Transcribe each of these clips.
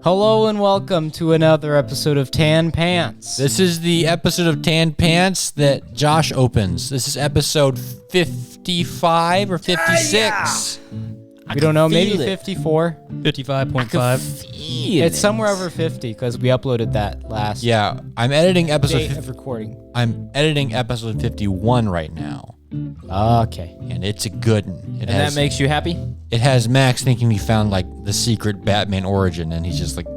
Hello and welcome to another episode of Tan Pants. This is the episode of Tan Pants that Josh opens. This is episode 55 or 56. We don't know, maybe 54. 55.5. It's somewhere over 50 because we uploaded that last Yeah, I'm editing date episode. of recording. I'm editing episode 51 right now, Okay. and it's a good one. And that makes you happy? It has Max thinking he found like the secret Batman origin, and he's just like,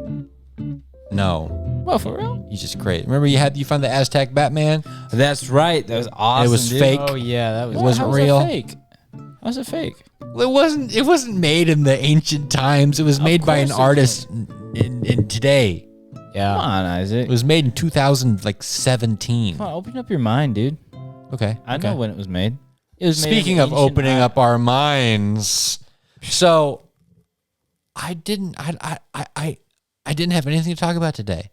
no, Well, for real? he's just crazy. Remember you found the Aztec Batman? That's right. That was awesome. It was dude. fake. Oh yeah, that was. It wasn't How was real. It fake? How was it fake? Well, it wasn't made in the ancient times. It was made by an course it artist in today. Yeah. Come on, Isaac. It was made in 2017. Come on, open up your mind, dude. Okay. I okay. know when it was made. It was Speaking made of opening up our minds, so I didn't have anything to talk about today.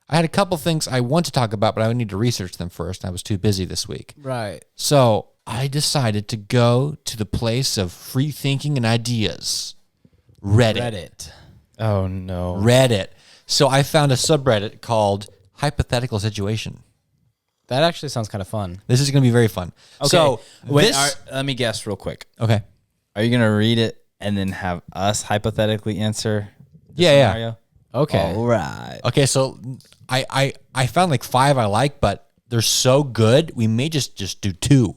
I had a couple things I want to talk about, but I would need to research them first. I was too busy this week. Right. So I decided to go to the place of free thinking and ideas, Reddit. Oh no. Reddit. So I found a subreddit called Hypothetical Situation. That actually sounds kind of fun. This is going to be very fun. Okay. So Wait, let me guess real quick. okay. Are you gonna read it and then have us hypothetically answer? The Yeah. scenario? Okay. All right. Okay, so I found like 5 I like, but they're so good, we may just do 2.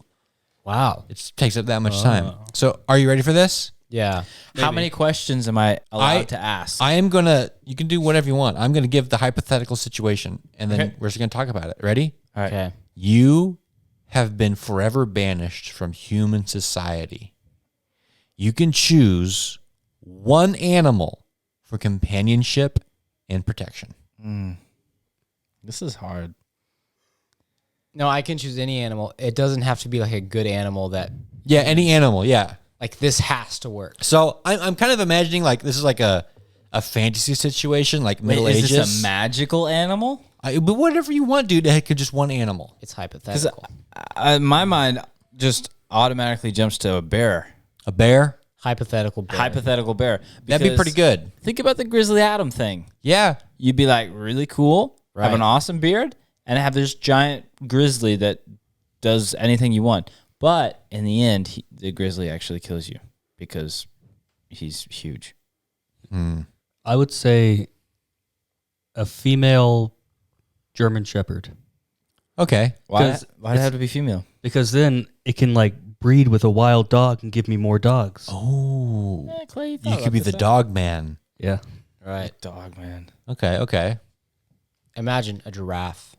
Wow. It takes up that much time. So are you ready for this? Yeah. How many questions am I allowed to ask? I am you can do whatever you want. I'm gonna give the hypothetical situation, and then we're just gonna talk about it. Ready? All right. Okay. You have been forever banished from human society. You can choose one animal for companionship and protection. This is hard. No, I can choose any animal. It doesn't have to be like a good animal that Yeah, any animal, yeah. like this has to work. So I'm kind of imagining like this is like a fantasy situation, like Middle Ages. Is this a magical animal? But whatever you want, dude. It could just one animal. It's hypothetical. My mind just automatically jumps to a bear. A bear? Hypothetical bear. Hypothetical bear. That'd be pretty Because good. Think about the Grizzly Adam thing. Yeah. You'd be like really cool, have Right. an awesome beard, and have this giant grizzly that does anything you want. But in the end, the grizzly actually kills you because he's huge. I would say a female German Shepherd, Okay. Why? 'Cause Why'd it have to be female? because then it can like breed with a wild dog and give me more dogs. Oh. Clay, You could be the dog man. Yeah. Right. dog man. Okay. Imagine a giraffe.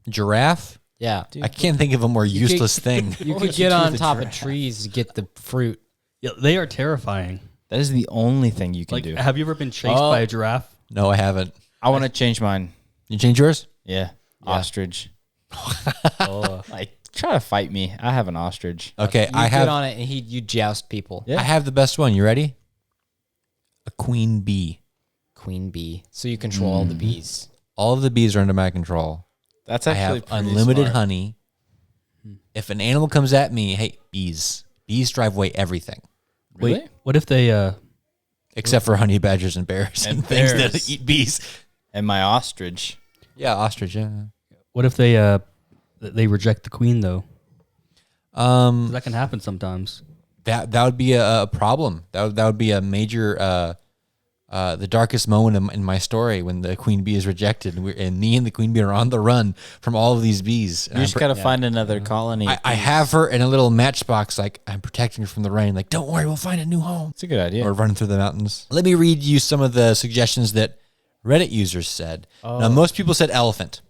Giraffe? Yeah. I can't think of a more useless thing. You What could would you get do on with a top of giraffe? trees to get the fruit. Yeah, they are terrifying. That is the only thing you can Like, do. have you ever been chased by a giraffe? No, I haven't. I want to change mine. You change yours? Yeah. Ostrich. Oh, Like, try to fight me. I have an ostrich. Okay, You I get have on it and you joust people. Yeah. I have the best one. You ready? A queen bee. Queen bee. So you control all the bees. All of the bees are under my control. That's I actually have pretty unlimited smart. honey. If an animal comes at me, hey, bees. Bees drive away everything. Really? wait. What if they? Except for honey badgers and bears and, And things bears. that eat bees. And my ostrich. Yeah, ostrich, yeah. What if they reject the queen though? 'Cause that can happen sometimes. That would be a problem. That would be a major the darkest moment in my story when the queen bee is rejected and me and the queen bee are on the run from all of these bees. And You I'm just got to find another colony. I have her in a little matchbox, like I'm protecting her from the rain. Like, don't worry, we'll find a new home. It's a good idea. Or running through the mountains. Let me read you some of the suggestions that Reddit users said. Now, most people said elephant.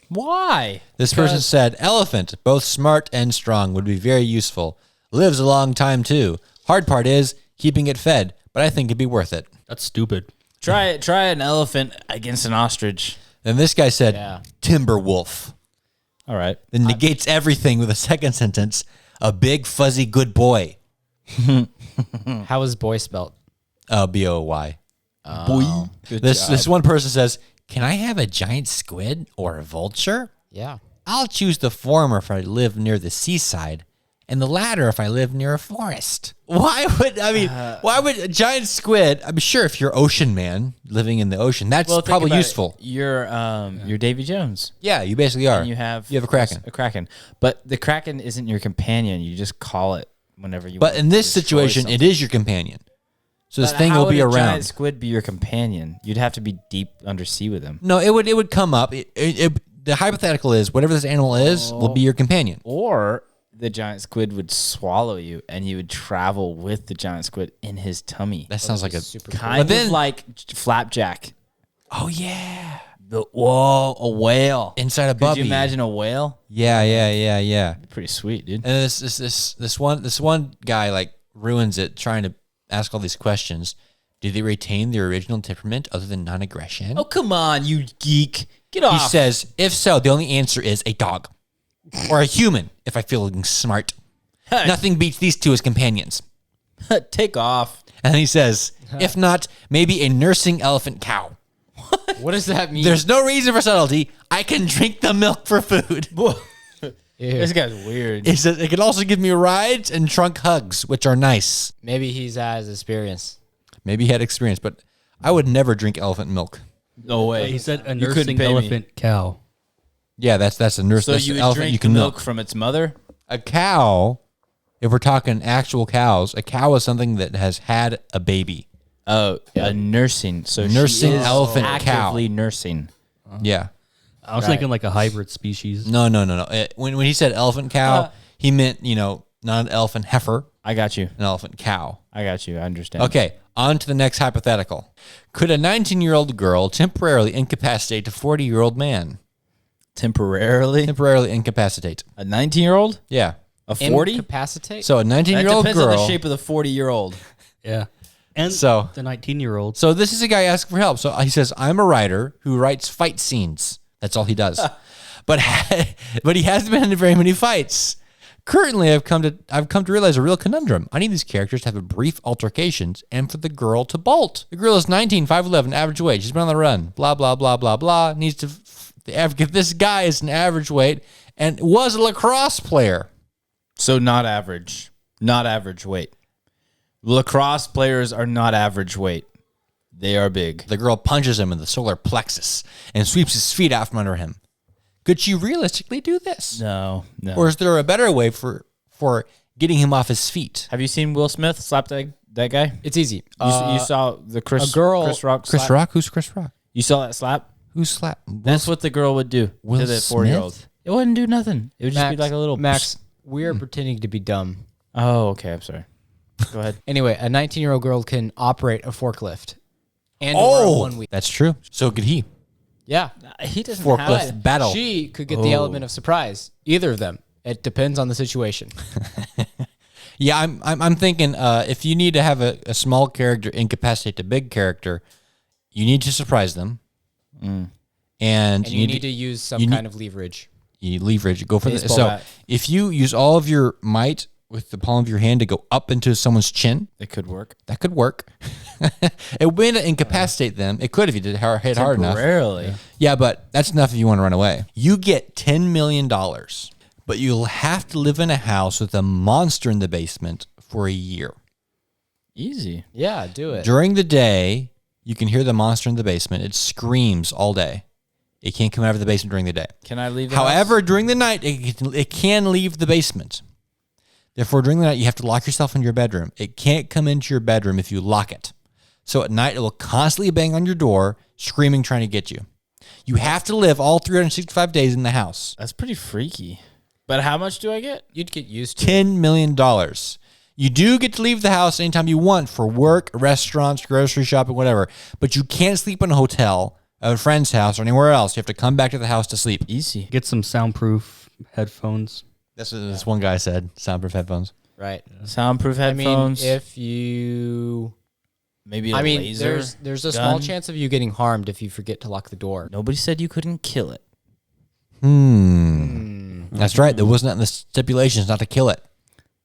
Why? This person said elephant, both smart and strong, would be very useful. Lives a long time too. Hard part is keeping it fed, but I think it'd be worth it. That's stupid. Try an elephant against an ostrich. Then this guy said Yeah. timber wolf. All right. Then negates everything with a second sentence. A big fuzzy good boy. How is boy spelt? BOY. Boy. This one person says, can I have a giant squid or a vulture? Yeah. I'll choose the former if I live near the seaside and the latter if I live near a forest. Why would a giant squid? I'm sure if you're ocean man living in the ocean, that's Well, probably useful. You're Davy Jones. Yeah, you basically are. And you have a kraken. A kraken, but the kraken isn't your companion. You just call it whenever you. But want in to this destroy situation, something. it is your companion. So this But thing how will be would a around. giant squid be your companion? You'd have to be deep undersea with him. No, it would come up. The hypothetical is whatever this animal is will be your companion. Or the giant squid would swallow you, and you would travel with the giant squid in his tummy. That sounds like a super Kind of like Flapjack. Oh yeah, A whale. inside a Could bubby. you imagine a whale? Yeah. Pretty sweet, dude. And this one guy like ruins it trying to ask all these questions. Do they retain their original temperament other than non-aggression? Oh, come on, you geek. Get off. He says, if so, the only answer is a dog or a human. If I feel smart, nothing beats these two as companions. Take off. And he says, if not, maybe a nursing elephant cow. What does that mean? There's no reason for subtlety. I can drink the milk for food. This guy's weird. He says it can also give me rides and trunk hugs, which are nice. Maybe he's has experience. Maybe he had experience, but I would never drink elephant milk. No way. He said a You couldn't nursing pay me. elephant cow. Yeah, that's a nurse. So that's you an would elephant drink you can milk milk. from its mother? A cow, if we're talking actual cows, a cow is something that has had a baby. Oh, a nursing. So Nursing she is elephant cow. actively nursing. Yeah. I was thinking like a hybrid species. No. When he said elephant cow, he meant, not an elephant heifer, I got you. an elephant cow. I understand. Okay, on to the next hypothetical. Could a 19-year-old girl temporarily incapacitate a 40-year-old man? Temporarily? Temporarily incapacitate. A 19-year-old? Yeah. A 40? Incapacitate? So a That 19-year-old depends on girl. the shape of the 40-year-old. Yeah. And So- the 19-year-old. So this is a guy asking for help. So he says, I'm a writer who writes fight scenes. That's all he does. but he hasn't been in very many fights. Currently, I've come to realize a real conundrum. I need these characters to have a brief altercations and for the girl to bolt. The girl is 19, 5'11", average weight. She's been on the run. Blah, blah, blah, blah, blah. Needs to... If this guy is an average weight and was a lacrosse player. So not average. Not average weight. Lacrosse players are not average weight. They are big. The girl punches him in the solar plexus and sweeps his feet out from under him. Could she realistically do this? No. Or is there a better way for getting him off his feet? Have you seen Will Smith slap that guy? It's easy. You saw the Chris Rock Chris slap? Rock? Who's Chris Rock? You saw that slap? Who's slap? That's what the girl would do Will to the 4-year-old. Smith? It wouldn't do nothing. It would just be like a little... Max, we're pretending to be dumb. Oh, okay. I'm sorry. Go ahead. Anyway, a 19-year-old girl can operate a forklift. And or 1 week. That's true. So could he. Yeah. He doesn't Forklift battle. She could get the element of surprise. Either of them. It depends on the situation. Yeah, I'm thinking if you need to have a small character incapacitate a big character, you need to surprise them. And And you need to use some kind of leverage. You leverage. Go for this. Baseball So bat. if you use all of your might with the palm of your hand to go up into someone's chin, It could work. that could work. It wouldn't incapacitate them. It could if you did hit hard enough. Temporarily. Yeah, but that's enough if you want to run away. You get $10 million, but you'll have to live in a house with a monster in the basement for a year. Easy. Yeah, do it. During the day, you can hear the monster in the basement. It screams all day. It can't come out of the basement during the day. Can I leave the However, during the night, it can leave the basement. Therefore, during the night, you have to lock yourself in your bedroom. It can't come into your bedroom if you lock it. So at night, it will constantly bang on your door, screaming, trying to get you. You have to live all 365 days in the house. That's pretty freaky. But how much do I get? You'd get used to it. $10 million. You do get to leave the house anytime you want for work, restaurants, grocery shopping, whatever. But you can't sleep in a hotel, a friend's house, or anywhere else. You have to come back to the house to sleep. Easy. Get some soundproof headphones. That's what this one guy said. Soundproof headphones. Right. Soundproof I mean, headphones. if you... Maybe a laser. there's a small gun. chance of you getting harmed if you forget to lock the door. Nobody said you couldn't kill it. That's right. There wasn't in the stipulations not to kill it.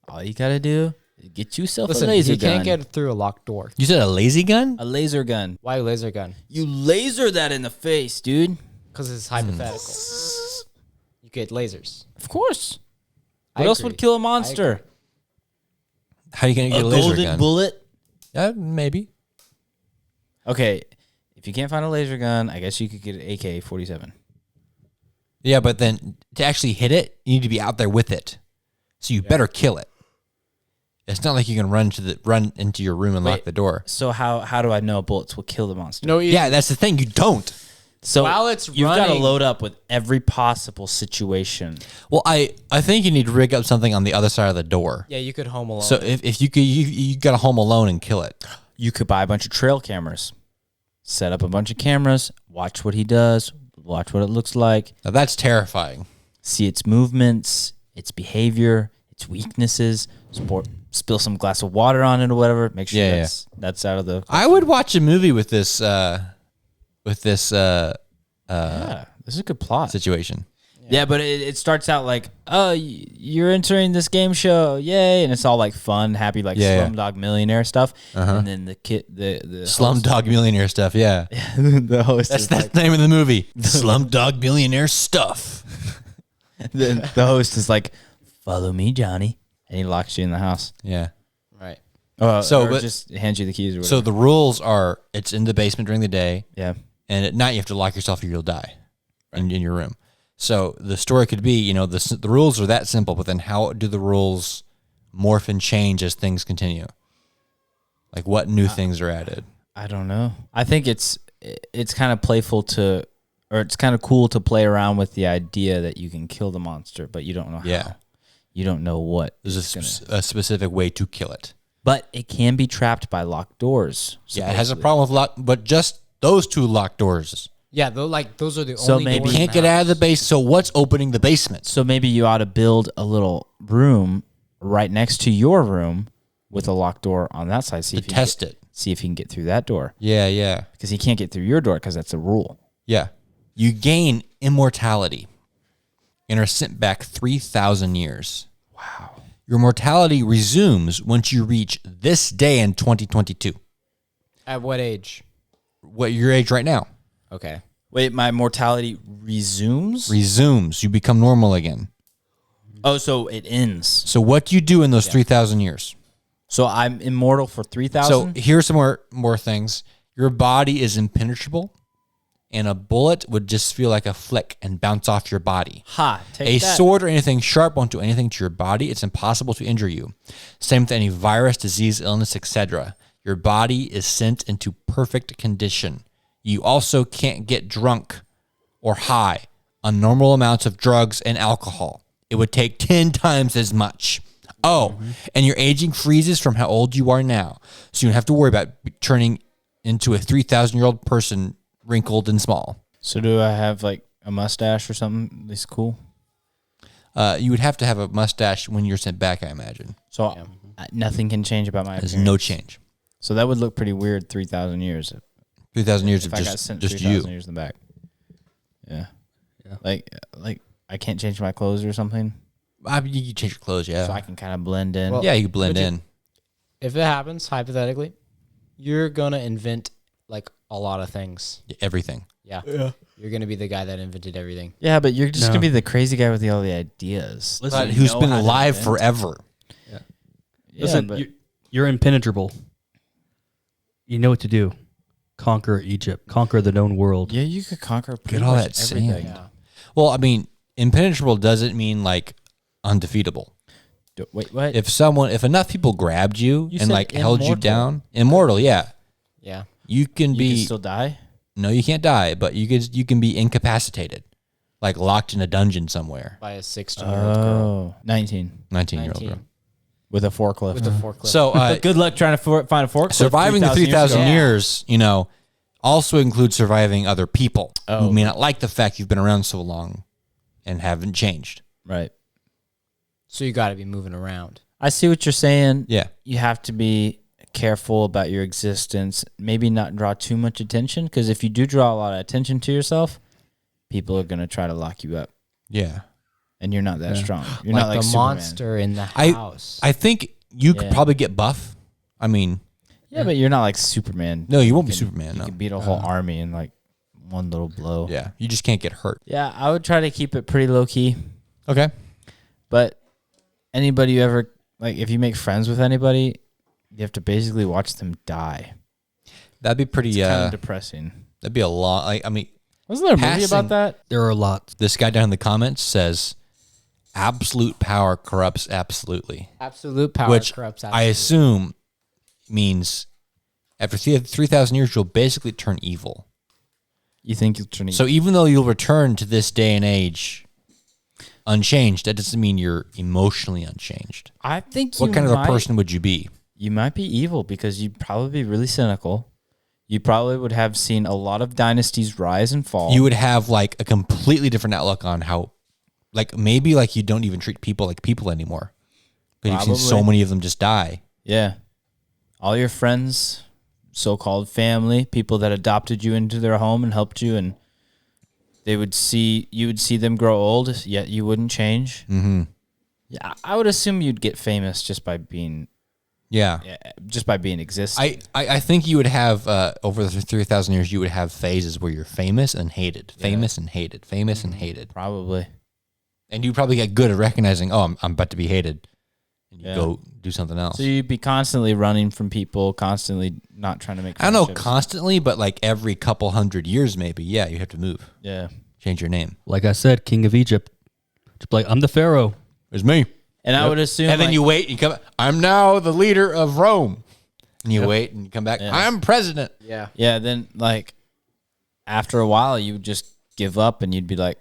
All you gotta do is get yourself Listen, a laser you gun. can't get through a locked door. You said a lazy gun? a laser gun. Why a laser gun? You laser that in the face, dude. Because it's hypothetical. You get lasers. Of course. What else would kill a monster? How are you gonna get a laser gun? Bullet. Maybe. Okay, if you can't find a laser gun, I guess you could get an AK-47. Yeah, but then to actually hit it, you need to be out there with it. So you better kill it. It's not like you can run into your room and lock the door. So how do I know bullets will kill the monster? No, Yeah, that's the thing. You don't. So while it's you've got to running- load up with every possible situation. Well, I think you need to rig up something on the other side of the door. Yeah, you could home alone. So if you could, you got to home alone and kill it. You could buy a bunch of trail cameras, set up a bunch of cameras, watch what he does, watch what it looks like, Now that's terrifying. see its movements, its behavior, its weaknesses, spill some glass of water on it or whatever. Make sure that's out of the. I would watch a movie with this This is a good plot. situation. Yeah, but it starts out like, oh, you're entering this game show, yay, and it's all like fun, happy, like Slumdog Millionaire stuff, and then the Slumdog Millionaire stuff. Yeah, the host that's is the name of the movie. Slumdog Millionaire stuff. the host is like, follow me, Johnny, and he locks you in the house. Yeah. right. So, but- just hands you the keys or whatever. So the rules are: it's in the basement during the day, yeah. and at night you have to lock yourself or you'll die in your room. So the story could be, the rules are that simple, but then how do the rules morph and change as things continue? Like what new things are added? I don't know. I think it's kind of playful it's kind of cool to play around with the idea that you can kill the monster, but you don't know how. Yeah. You don't know what. There's a specific way to kill it. But it can be trapped by locked doors. Yeah, it has a problem with lock, but just those two locked doors. Yeah, those are the So only. maybe- doors Can't get now. out of the base. So what's opening the basement? So maybe you ought to build a little room right next to your room with a locked door on that side. See if you can Test it. See if you can get through that door. Yeah. Because he can't get through your door because that's a rule. Yeah. You gain immortality and are sent back 3,000 years. Wow. Your mortality resumes once you reach this day in 2022. At what age? What your age right now? Okay. Wait, my mortality resumes? Resumes. You become normal again. Oh, so it ends. So what do you do in those 3,000 years? So I'm immortal for 3,000? So here's some more things. Your body is impenetrable, and a bullet would just feel like a flick and bounce off your body. Take that. Sword or anything sharp won't do anything to your body. It's impossible to injure you. Same with any virus, disease, illness, etc. Your body is sent into perfect condition. You also can't get drunk or high on normal amounts of drugs and alcohol. It would take 10 times as much. Oh, and your aging freezes from how old you are now. So you don't have to worry about turning into a 3,000-year-old person, wrinkled and small. So do I have like a mustache or something? This cool. You would have to have a mustache when you're sent back, I imagine. So nothing can change about my There's appearance. no change. So that would look pretty weird 3,000 years. 3,000 years If of I got sent just 3,000 you. years in the back. Yeah. Like I can't change my clothes or something. I mean, you can change your clothes, yeah. So I can kind of blend in. Well, Yeah, you can blend Would you- in. If it happens, hypothetically, you're gonna invent like a lot of things. Everything. Yeah. You're gonna be the guy that invented everything. Yeah, but you're just No. going to be the crazy guy with all the ideas. Listen, You Who's know been how to alive invent. forever. Yeah, Listen, but you're impenetrable. You know what to do. Conquer Egypt. Conquer the known world. yeah, you could conquer pretty all much that everything. sand. Well, I mean, impenetrable doesn't mean like undefeatable. Wait, what? If enough people grabbed you, You and said like held you immortal. down, immortal, yeah. Yeah. You can you be can still die? no, you can't die, but you can be incapacitated, like locked in a dungeon somewhere. By a 16-year-old girl. 19 19-year-old 19. girl. with a forklift. With a forklift. So Good luck trying to find a forklift. surviving the 3,000 ago. years, also includes surviving other people Oh. who may not like the fact you've been around so long and haven't changed. Right. So you got to be moving around. I see what you're saying. Yeah. You have to be careful about your existence. Maybe not draw too much attention, because if you do draw a lot of attention to yourself, people are going to try to lock you up. Yeah. And you're not that strong. You're like not like the Superman. monster in the I- house. I think you could Yeah. probably get buff. I mean, Yeah, but you're not like Superman. no, you won't be can- Superman. You No. can beat a whole army in like one little blow. Yeah. You just can't get hurt. Yeah, I would try to keep it pretty low key, Okay. but anybody you ever like, if you make friends with anybody, you have to basically watch them die. That'd be pretty. It's kind of depressing. That'd be a lot. Like, I mean, Wasn't there a movie passing- about that? There are lots. this guy down in the comments says, "Absolute power corrupts absolutely," Absolute power which corrupts I absolute. assume means after 3,000 years you'll basically turn evil. You think you'll turn? So even though you'll return to this day and age unchanged, that doesn't mean you're emotionally unchanged. I think What kind of a person would you be? You might be evil because you'd probably be really cynical. You probably would have seen a lot of dynasties rise and fall. You would have like a completely different outlook on how, like maybe like you don't even treat people like people anymore. But you've seen so Probably. many of them just die. Yeah. All your friends, so-called family, people that adopted you into their home and helped you, and you would see them grow old, yet you wouldn't change. Mm-hmm. Yeah, I would assume you'd get famous just by being existing. I think you would have over the 3,000 years you would have phases where you're famous and hated, famous and hated, famous and hated, Probably. and you probably get good at recognizing, oh, I'm about to be hated, and you Yeah. go do something else. So you'd be constantly running from people, constantly not trying to make I don't know friendships. constantly, but like every couple hundred years, maybe. Yeah, you have to move, Yeah. change your name. Like I said, King of Egypt. Just be like, I'm the Pharaoh. It's me. And I would assume And then like, you wait and you come. I'm now the leader of Rome. And you wait and you come back. Yeah. I'm president. Yeah. Yeah, then like after a while you would just give up and you'd be like,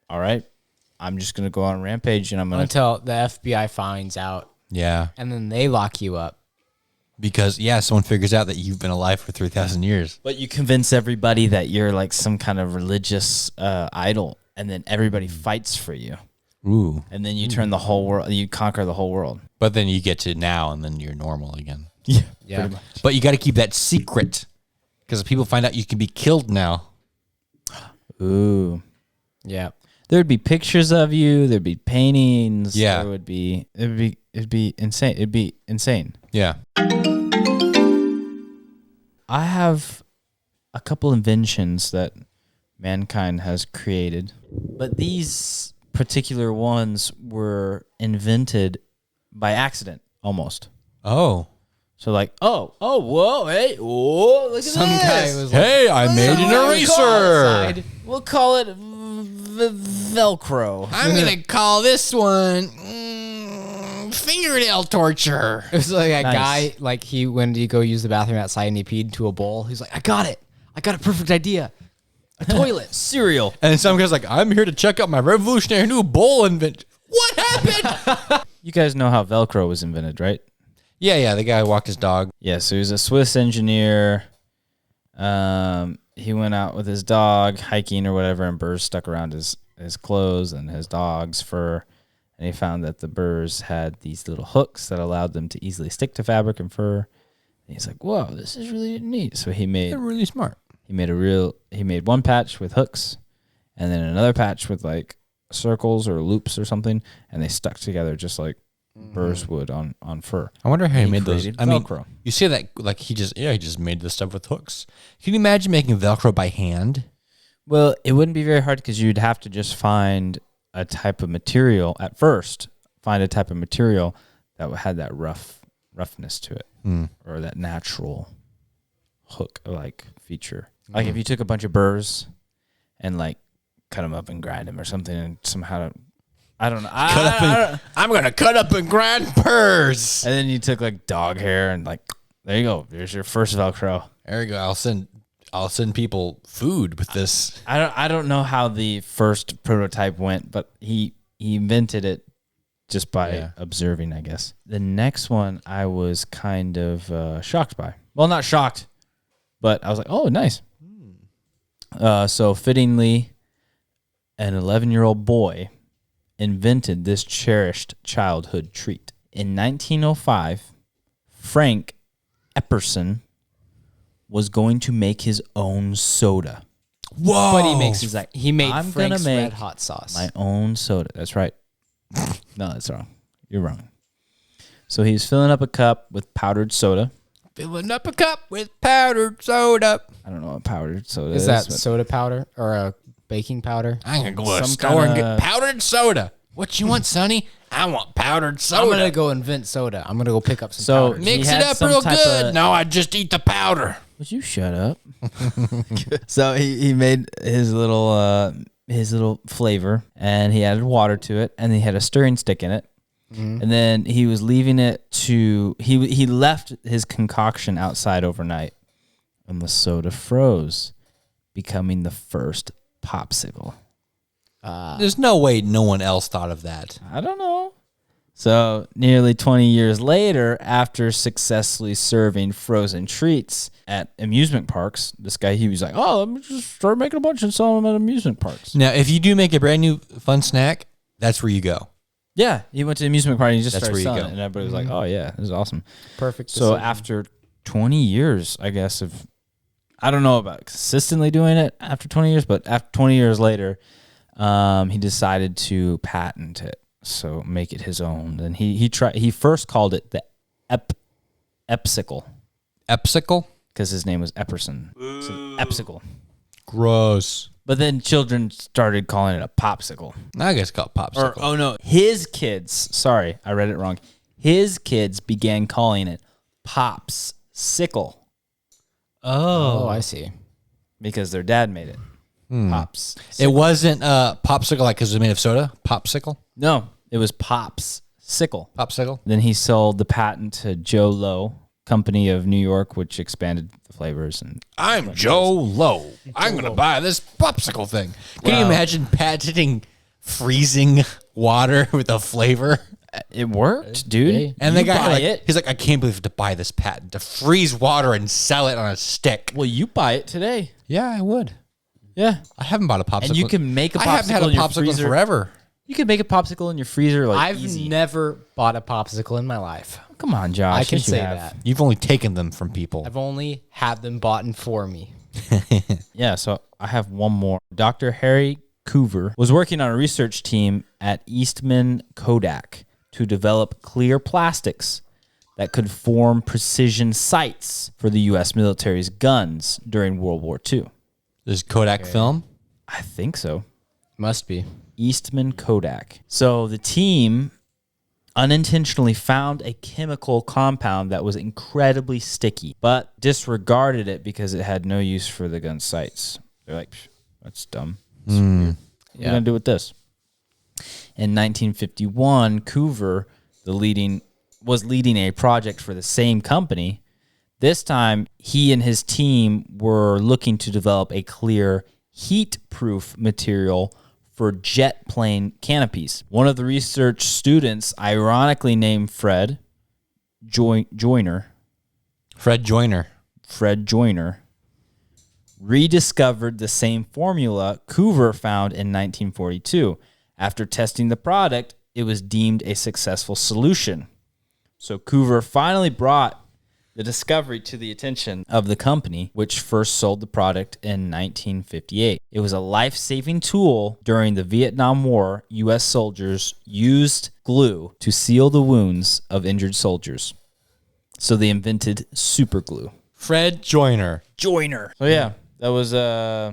all right, I'm just gonna go on a rampage and I'm gonna Until the FBI finds out, Yeah, and then they lock you up. because someone figures out that you've been alive for 3,000 years. But you convince everybody that you're like some kind of religious idol, and then everybody fights for you, Ooh. and then you turn the whole world, you conquer the whole world. But then you get to now, and then you're normal again. Yeah, Yeah. But you got to keep that secret, because if people find out you can be killed now. Ooh, Yeah. there'd be pictures of you. There'd be paintings. Yeah. it'd be insane. It'd be insane. Yeah. I have a couple inventions that mankind has created, but these particular ones were invented by accident almost. Oh. So like, whoa, hey, whoa, look at Some this. guy was like, Hey, I made an eraser. We'll call it Velcro. I'm going to call this one fingernail torture. it was like a Nice. guy, like he when he go use the bathroom outside and he peed into a bowl. He's like, I got it. I got a perfect idea. A toilet. Cereal. And then some guy's like, I'm here to check out my revolutionary new bowl invention. What happened? You guys know how Velcro was invented, right? Yeah, the guy walked his dog. Yeah, so he was a Swiss engineer. He went out with his dog hiking or whatever, and burrs stuck around his clothes and his dog's fur. And he found that the burrs had these little hooks that allowed them to easily stick to fabric and fur. And he's like, "Whoa, this is really neat." So he made They're really smart. he made one patch with hooks, and then another patch with like circles or loops or something, and they stuck together just like burrs would on fur. I wonder how he made those. created I mean, Velcro. you say that like he just made this stuff with hooks. Can you imagine making Velcro by hand? Well, it wouldn't be very hard because you'd have to just find a type of material at first. Find a type of material that had that roughness to it, or that natural hook like feature. Like if you took a bunch of burrs and like cut them up and grind them or something, and somehow I don't know. I'm gonna cut up and grind burrs. And then you took like dog hair and like there you go. There's your first Velcro. There you go. I'll send people food with this. I don't know how the first prototype went, but he invented it just by observing, I guess. The next one I was kind of shocked by. Well, not shocked, but I was like, oh, nice. So fittingly, an 11-year-old boy invented this cherished childhood treat. In 1905, Frank Epperson was going to make his own soda. Whoa! But he makes he made I'm Frank's gonna make red hot sauce. My own soda. That's right. No, that's wrong. You're wrong. So he's filling up a cup with powdered soda. Filling up a cup with powdered soda. I don't know what powdered soda is. Is that but soda powder or a baking powder? I'm gonna go to the Some store and kinda- get powdered soda. What you want, Sonny? I want powdered soda. I'm gonna go invent soda. I'm gonna go pick up some So powder. Mix he it had up some real type good. of- No, I just eat the powder. Would you shut up? So he made his little flavor, and he added water to it, and he had a stirring stick in it. And then he was leaving it to he left his concoction outside overnight, and the soda froze, becoming the first popsicle. There's no way no one else thought of that. I don't know. So nearly 20 years later, after successfully serving frozen treats at amusement parks, this guy, he was like, "Oh, let me just start making a bunch and selling them at amusement parks." Now, if you do make a brand new fun snack, that's where you go. Yeah, he went to the amusement park and he just That's started where you selling go. it, and everybody was like, "Oh yeah, this is awesome." Perfect. So decision. after 20 years, I guess, of I don't know about consistently doing it after 20 years, but after 20 years later, he decided to patent it, so make it his own. And he first called it the Epsicle Epsicle? because his name was Epperson. So Epsicle. Gross. But then children started calling it a popsicle. I guess it's called popsicle. Or, oh no, his kids, sorry, I read it wrong. His kids began calling it Popsicle Oh, I see. because their dad made it. Pops. It wasn't popsicle like because it was made of soda? Popsicle? No, it was Popsicle. Popsicle? Then he sold the patent to Joe Lowe, company of New York, which expanded the flavors. And I'm Joe Lowe. I'm going to buy this popsicle thing. Can you imagine patenting freezing water with a flavor? it worked, dude. And You the guy, buy like, it. he's like, I can't believe to buy this patent to freeze water and sell it on a stick. Well, you buy it today. Yeah, I would. Yeah. I haven't bought a popsicle. And you can make a popsicle I haven't had a in your popsicle in freezer. forever. You could make a popsicle in your freezer like I've easy. never bought a popsicle in my life. Come on, Josh. I can yes, you say have. that. You've only taken them from people. I've only had them bought for me. Yeah, so I have one more. Dr. Harry Coover was working on a research team at Eastman Kodak to develop clear plastics that could form precision sights for the U.S. military's guns during World War II. This is Kodak film. I think so. Must be. Eastman Kodak. So the team unintentionally found a chemical compound that was incredibly sticky, but disregarded it because it had no use for the gun sights. They're like, that's dumb. What are you going to do with this? In 1951, Coover, was leading a project for the same company. This time, he and his team were looking to develop a clear, heat-proof material for jet plane canopies. One of the research students, ironically named Fred Joyner, rediscovered the same formula Coover found in 1942. After testing the product, it was deemed a successful solution. So Coover finally brought the discovery to the attention of the company, which first sold the product in 1958. It was a life-saving tool during the Vietnam War. U.S. soldiers used glue to seal the wounds of injured soldiers. So they invented super glue. Fred Joyner. So yeah, that was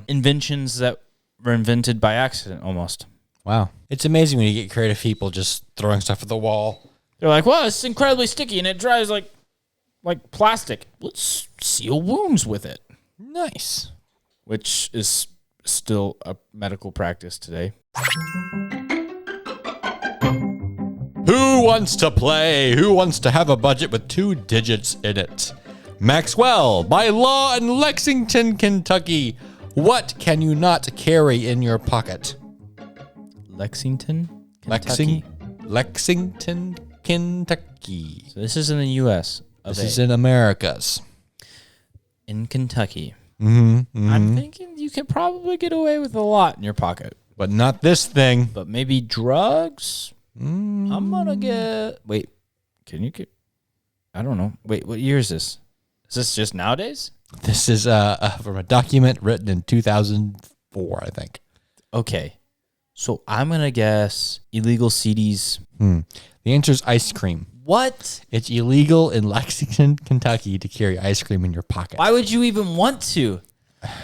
inventions that were invented by accident almost. Wow. It's amazing when you get creative people just throwing stuff at the wall. They're like, well, it's incredibly sticky and it dries like plastic. Let's seal wounds with it. Nice. Which is still a medical practice today. Who wants to play? Who wants to have a budget with 2 digits in it? Maxwell, by law in Lexington, Kentucky. What can you not carry in your pocket? Lexington, Kentucky. Lexington, Kentucky. So this is in the U.S. This is in Americas. in Kentucky. I'm thinking you could probably get away with a lot in your pocket. But not this thing. But maybe drugs? I'm going to get... Wait, can you get... I don't know. Wait, what year is this? Is this just nowadays? This is from a document written in 2004, I think. Okay. So I'm going to guess illegal CDs. The answer is ice cream. What? It's illegal in Lexington, Kentucky to carry ice cream in your pocket. Why would you even want to?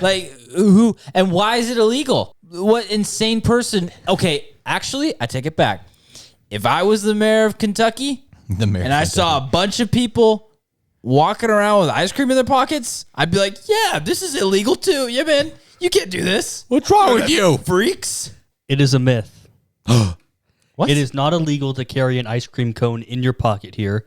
Like, who? And why is it illegal? What insane person? Okay, actually, I take it back. if I was the mayor of Kentucky The mayor and I saw a bunch of people walking around with ice cream in their pockets, I'd be like, yeah, this is illegal too. Yeah, man, you can't do this. What's wrong with you? Freaks. It is a myth. What? It is not illegal to carry an ice cream cone in your pocket here,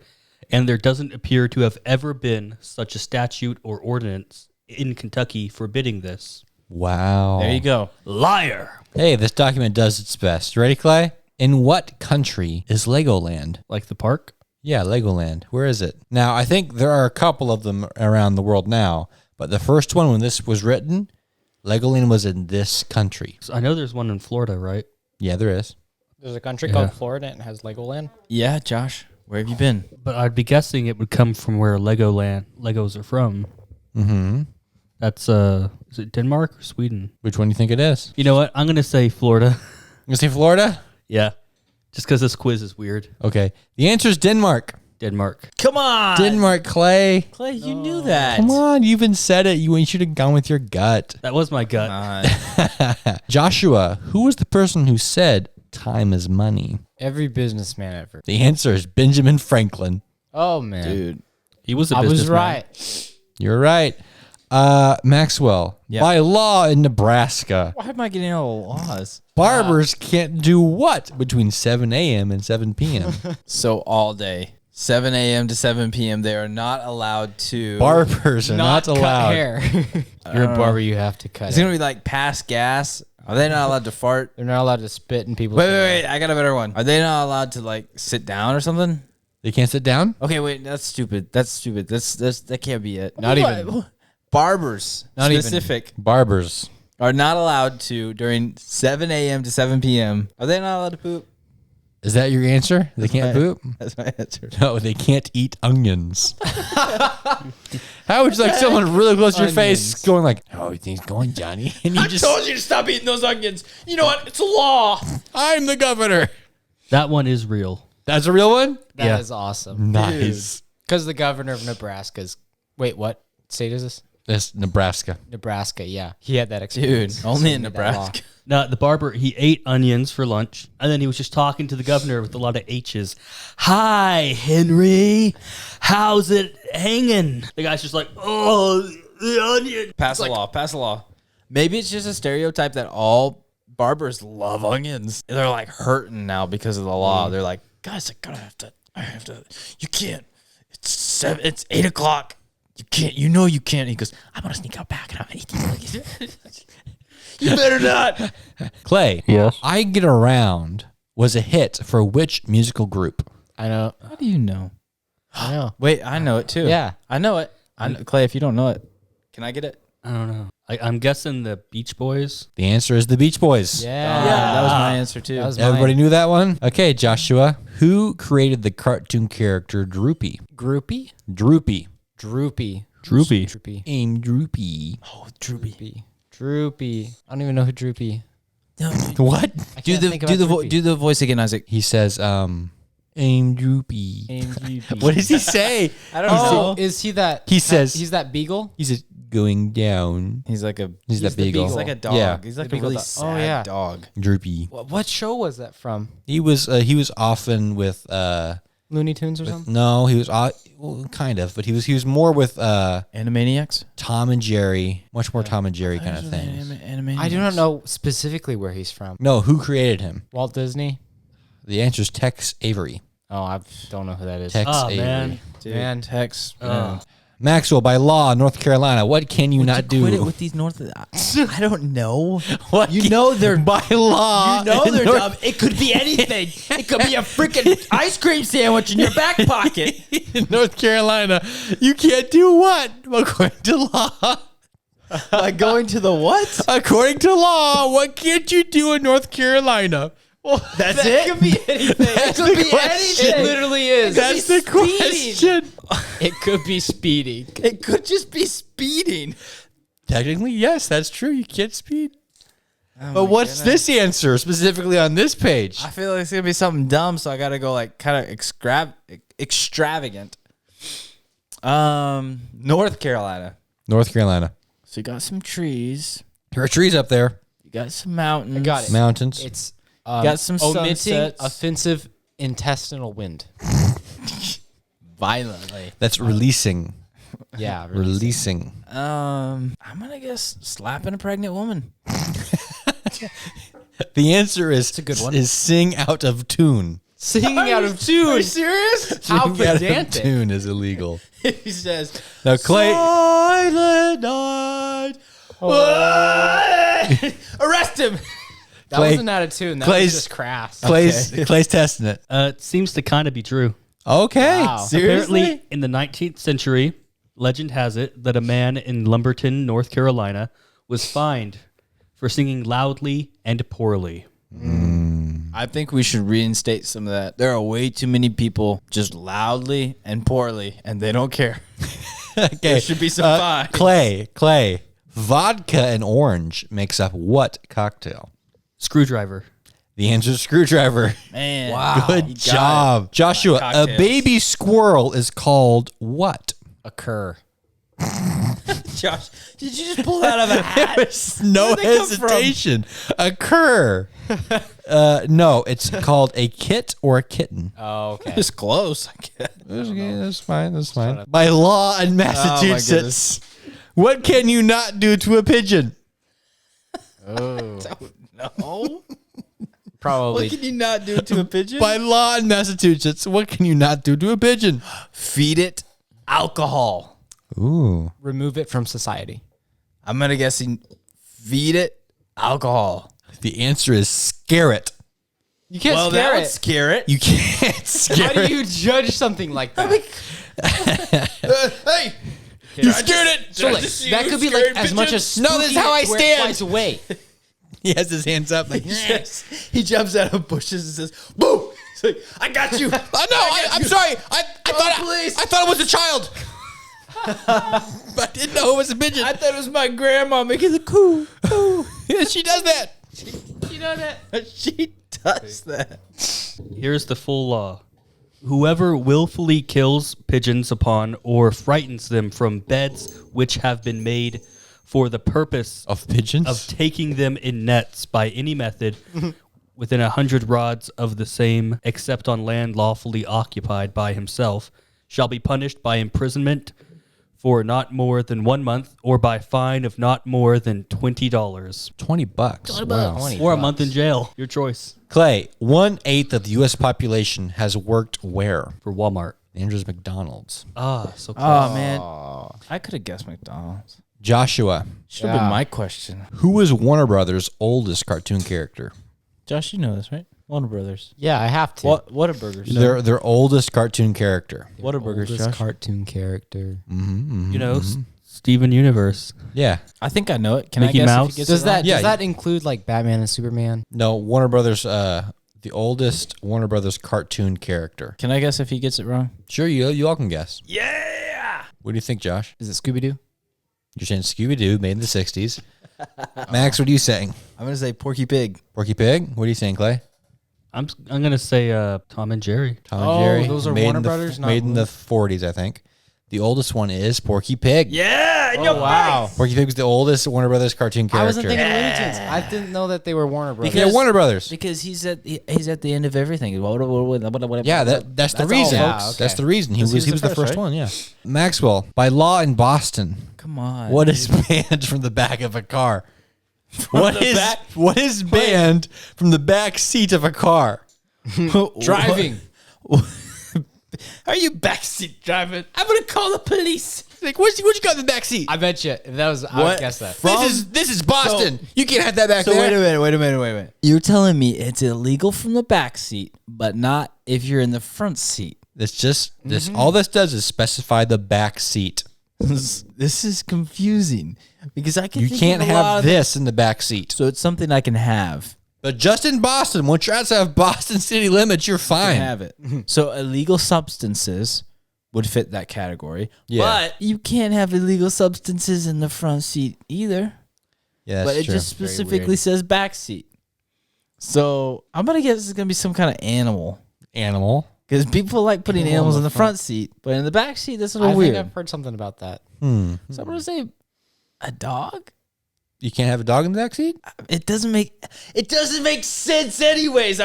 and there doesn't appear to have ever been such a statute or ordinance in Kentucky forbidding this. Wow. There you go. Liar. Hey, this document does its best. Ready, Clay? In what country is Legoland? Like the park? Yeah, Legoland. Where is it? Now, I think there are a couple of them around the world now, but the first one, when this was written, Legoland was in this country. So I know there's one in Florida, right? Yeah, there is. There's a country called Florida and it has Legoland. Yeah, Josh, where have you been? But I'd be guessing it would come from where Legos are from. Mm-hmm. That's is it Denmark or Sweden? Which one do you think it is? You know what? I'm gonna say Florida. You gonna say Florida? Yeah, just because this quiz is weird. Okay. The answer is Denmark. Denmark. Come on. Denmark, Clay. Clay, you knew that. Come on, you even said it. You should have gone with your gut. That was my gut. Joshua, who was the person who said time is money? Every businessman ever. The answer is Benjamin Franklin. Oh man, Dude. He was a I was businessman. right. You're right. Maxwell, Yeah. by law in Nebraska, Why am I getting all the laws? barbers can't do what between 7 a.m. and 7 p.m.? So all day, 7 a.m. to 7 p.m., they are not allowed to. Barbers are not cut allowed. hair. You're a barber. You have to cut It's it. going to be like pass gas. Are they not allowed to fart? They're not allowed to spit in people's. Wait. I got a better one. Are they not allowed to like sit down or something? They can't sit down? Okay, wait. That's stupid. That can't be it. Not even. Barbers, Not even. specific, Barbers. are not allowed to during 7 a.m. to 7 p.m. Are they not allowed to poop? Is that your answer? They can't poop? That's my answer. No, they can't eat onions. How would you like someone really close to your face Onions. going like, "How you think it's going, Johnny?" And you just, you to stop eating those onions. You know what? It's a law. I'm the governor. That one is real. That's a real one? That Yeah. is awesome. Nice. Because the governor of Nebraska's. Wait, what state is this? That's Nebraska. Nebraska. Yeah, he had that Dude, experience. only in Made that law. Nebraska. Now, the barber, he ate onions for lunch, and then he was just talking to the governor with a lot of H's. Hi, Henry. How's it hanging? The guy's just like, oh, the onion. Pass a law. Pass a law. Maybe it's just a stereotype that all barbers love onions. They're like hurting now because of the law. They're like, guys, I have to. You can't. It's 8 o'clock. You can't. You know you can't. He goes, I'm gonna sneak out back and I'm gonna eat these onions. You better not. Clay. Yes. I Get Around was a hit for which musical group? I know. How do you know? I know. Wait, I know it too. Yeah. I know it. I know, Clay, if you don't know it, can I get it? I don't know. I'm guessing the Beach Boys. The answer is the Beach Boys. Yeah. That was my answer too. That was Everybody mine. knew that one? Okay, Joshua. Who created the cartoon character Droopy? Groupie. Droopy. Droopy. Droopy. Droopy. Aim Droopy. Oh, Droopy. Droopy. Droopy. I don't even know who Droopy. What? I Do can't the think do about the Droopy. do the voice again, Isaac. He says, aim Droopy. Aim Droopy. What does he say? I don't Oh, is he that? He says- he's that beagle. He says, going down. He's like a He's that the beagle. beagle. he's like a dog. Yeah. He's like The a beagle really dog. sad Oh, yeah. dog. Droopy. What show was that from? He was often with Looney Tunes or something? no, he was well, kind of, but he was more with Animaniacs. Tom and Jerry, much more Tom and Jerry kind of things. I do not know specifically where he's from. No, who created him? Walt Disney? The answer is Tex Avery. Oh, I don't know who that is. Tex Oh, Avery. man. Man. Tex. Maxwell, by law, North Carolina, what can you not do? Quit it with these North. I don't know. What You know they're by law. You know in they're North- dumb. It could be anything. It could be a freaking ice cream sandwich in your back pocket. in North Carolina, you can't do what according to law. Like going to the what? According to law, what can't you do in North Carolina? That's it. Could be anything. That's could the be question. It literally is. That's the question. It could be speeding. It could just be speeding. Technically, yes, that's true. You can't speed. But what's this answer specifically on this page? I feel like it's gonna be something dumb, so I gotta go like kind of extravagant. North Carolina. North Carolina. So you got some trees. There are trees up there. You got some mountains. I got it. Mountains. It's Got some omitting sunsets. offensive intestinal wind. Violently. That's releasing. Yeah, Releasing. I'm gonna guess slapping a pregnant woman. The answer is a good one. Is sing out of tune. Singing out of tune. Are you serious? How Singing out of pedantic. tune is illegal. He says, Now, Clay. Silent night. Arrest him. That Clay- wasn't out of tune. That Clay's- was just crass. Clay's testing it. It seems to kind of be true. Okay. Wow. Seriously? Apparently, in the 19th century, legend has it that a man in Lumberton, North Carolina, was fined for singing loudly and poorly. I think we should reinstate some of that. There are way too many people just loudly and poorly, and they don't care. Okay. There should be some fines. Clay. Vodka and orange makes up what cocktail? Screwdriver. The answer is screwdriver. Man, Good you got job. Joshua, a Cocktails. baby squirrel is called what? A cur. it. Josh, did you just pull that out of a hat? There's no Where'd they come from? hesitation. A cur. No, it's called a kit or a kitten. Oh, okay. It's close, I guess. That's fine. That's fine. By law in Massachusetts, what can you not do to a pigeon? Oh, No. probably. What can you not do to a pigeon? By law in Massachusetts, what can you not do to a pigeon? Feed it alcohol. Ooh. Remove it from society. I'm gonna guess feed it alcohol. The answer is scare it. You can't Well, scare that would it. scare it. You can't scare How do it. you judge something like that? Hey, You scared it. So like, that could be like as much as No, this is how I spooky where it stand. flies away. He has his hands up like, he jumps out of bushes and says, "Boo!" He's like, "I got you." oh, no, I'm sorry. I police. thought it was a child. But I didn't know it was a pigeon. I thought it was my grandma making the coo. Yeah, she does that. You know that? She does that. Here's the full law. Whoever willfully kills pigeons upon or frightens them from beds which have been made for the purpose Of pigeons? of taking them in nets by any method within 100 rods of the same, except on land lawfully occupied by himself, shall be punished by imprisonment for not more than 1 month, or by fine of not more than $20, $20. Wow. 20 or a bucks. month in jail. Your choice. Clay, 1/8 of the U.S. population has worked where? For Walmart. The answer is McDonald's. So close. Oh man, I could have guessed McDonald's. Joshua, Should have been my question. who was Warner Brothers' oldest cartoon character? Josh, you know this, right? Whataburgers. Yeah, I have to. Whataburgers? Their oldest cartoon character. Whataburgers, Oldest Josh. cartoon character. You know, Steven Universe. Yeah. I think I know it. Can Mickey I guess Mouse? if he gets Does it wrong? that Yeah, does that include like Batman and Superman? No, Warner Brothers, the oldest Warner Brothers cartoon character. Can I guess if he gets it wrong? Sure, you all can guess. Yeah. What do you think, Josh? Is it Scooby Doo? You're saying Scooby-Doo, made in the 60s. Max, what are you saying? I'm gonna say Porky Pig. Porky Pig? What are you saying, Clay? I'm gonna say Tom and Jerry. Tom and Oh, Jerry. those are made Warner in the, Brothers, not Made in the 40s, I think. The oldest one is Porky Pig. Yeah. Oh wow! Porky Pig was the oldest Warner Brothers cartoon character. I wasn't thinking Looney Tunes. I didn't know that they were Warner Brothers. Yeah, Warner Brothers. Because he's at the end of everything. Yeah, that's the all, reason. folks. That's the reason. He was he was the the first first, right? one, yeah. Maxwell, by law in Boston, Come on. what is banned from the back of a car? What is banned from the back seat of a car? driving. Are you backseat driving? I'm gonna call the police. Like, what you got in the back seat? I bet you if that was. I would guess that. This is Boston. You can't have that back So there. wait a minute. You're telling me it's illegal from the back seat, but not if you're in the front seat. It's just this. All this does is specify the back seat. This is confusing because I can. You think can't of a lot have of this in the back seat. So it's something I can have. But just in Boston, once you're outside of Boston city limits, you're I fine. can have it. So illegal substances would fit that category. Yeah. But you can't have illegal substances in the front seat either. Yeah, that's but it true. just specifically says back seat. So I'm gonna guess it's gonna be some kind of animal. Animal. Because people like putting Animal animals in in the the front seat, but in the back seat, that's a little I weird. think I've heard something about that. So I'm gonna say a dog. You can't have a dog in the backseat? It doesn't make sense anyways.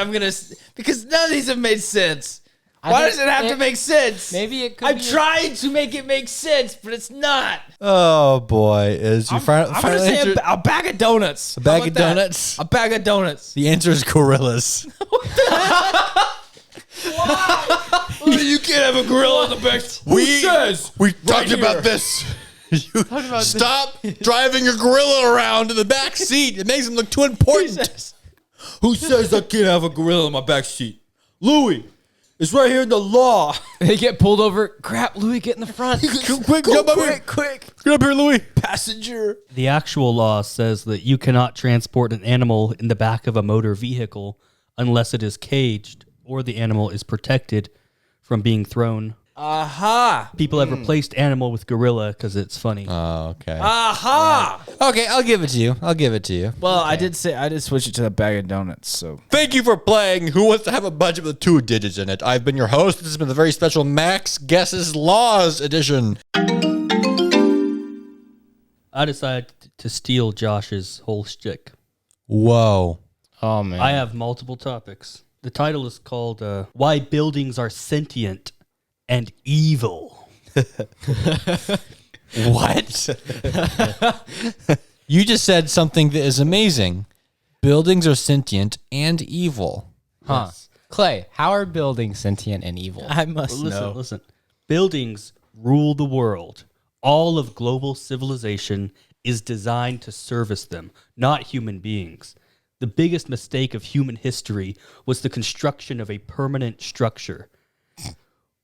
Because none of these have made sense. Why does it have to make sense? Maybe it could I'm be trying to make it make sense, but it's not. Oh boy, is your final I'm gonna say answer? a bag of donuts. A bag How of about that? donuts? A bag of donuts. The answer is gorillas. You can't have a gorilla in the back. Who says? We talked here. about this. You stop driving your gorilla around in the back seat. It makes him look too important. Who says I can't have a gorilla in my back seat? Louis, it's right here in the law. They get pulled over. Crap, Louis, get in the front. Quick, jump up here. quick. Get up here, Louis. Passenger. The actual law says that you cannot transport an animal in the back of a motor vehicle unless it is caged or the animal is protected from being thrown. Aha. People have replaced animal with gorilla because it's funny. Oh, okay. Aha. Okay, I'll give it to you. Well, I did switch it to a bag of donuts, so. Thank you for playing Who Wants to Have a Budget with 2 Digits in It. I've been your host. This has been the very special Max Guesses Laws edition. I decided to steal Josh's whole shtick. Whoa. Oh, man. I have multiple topics. The title is called Why Buildings Are Sentient and Evil. What? You just said something that is amazing. Buildings are sentient and evil. Huh. Yes. Clay, how are buildings sentient and evil? I must know. Listen. Buildings rule the world. All of global civilization is designed to service them, not human beings. The biggest mistake of human history was the construction of a permanent structure,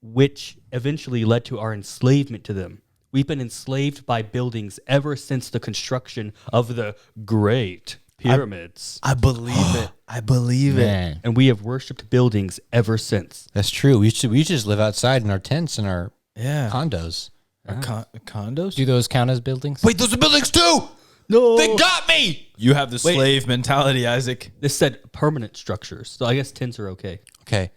which eventually led to our enslavement to them. We've been enslaved by buildings ever since the construction of the Great Pyramids. I believe it. I believe it. Man. And we have worshipped buildings ever since. That's true. We should just live outside in our tents and our Yeah. condos. Condos? Do those count as buildings? Wait, those are buildings too! No! They got me! You have the slave mentality, Isaac. This said permanent structures, so I guess tents are okay. Okay.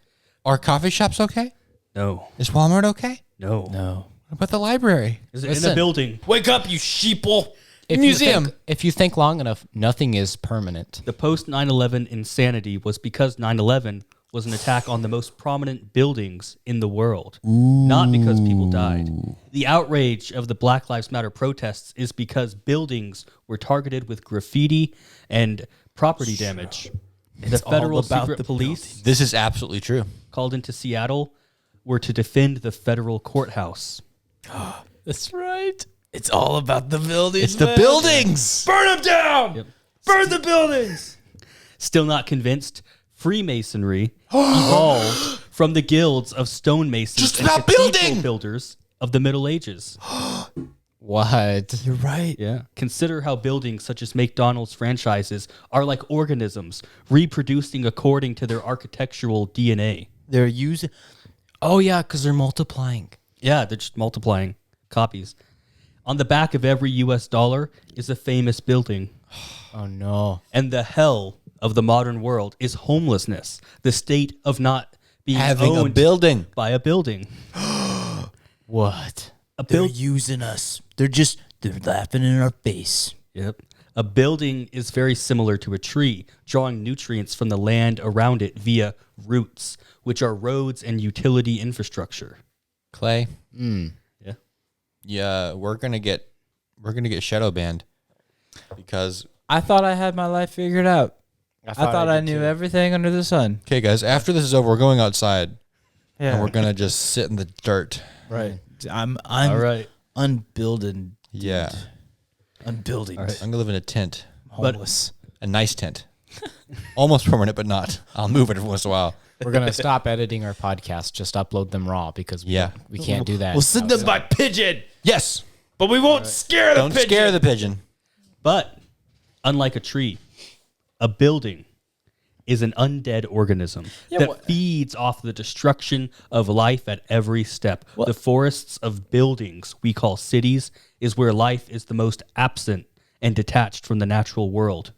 Are coffee shops okay? No. Is Walmart okay? No. No. What about the library? Is it in Listen. a building? Wake up, you sheeple. Museum. If you think long enough, nothing is permanent. The post 9/11 insanity was because 9/11 was an attack on the most prominent buildings in the world, not because people died. The outrage of the Black Lives Matter protests is because buildings were targeted with graffiti and property damage. The federal about secret the police This is absolutely true. called into Seattle were to defend the federal courthouse. That's right. It's all about the buildings. It's the buildings! Burn them down. Yep. Burn the buildings. Still not convinced, Freemasonry evolved from the guilds of stonemasons Just and about cathedral building! builders of the Middle Ages. What? You're right. Yeah. Consider how buildings such as McDonald's franchises are like organisms, reproducing according to their architectural DNA. They're using. Oh, yeah, because they're multiplying. Yeah, they're just multiplying copies. On the back of every US dollar is a famous building. Oh, no. And the hell of the modern world is homelessness, the state of not being Having a owned building. by a building. What? A They're build. using us. They're laughing in our face. Yep. A building is very similar to a tree, drawing nutrients from the land around it via roots, which are roads and utility infrastructure. Clay. Yeah. Yeah, we're gonna get shadow banned because I thought I had my life figured out. I thought I did knew too. everything under the sun. okay, guys. After this is over, we're going outside Yeah. and we're gonna just sit in the dirt. right. I'm All right. unbuilding. Yeah, Unbuilding. All right. I'm gonna live in a tent, Homeless. a nice tent, almost permanent, but not. I'll move it every once in a while. We're going to stop editing our podcast. Just upload them raw because we can't do that. We'll send them by pigeon, Yes, but we won't scare the don't pigeon. scare the pigeon. But unlike a tree, a building is an undead organism that feeds off the destruction of life at every step. The forests of buildings we call cities is where life is the most absent and detached from the natural world.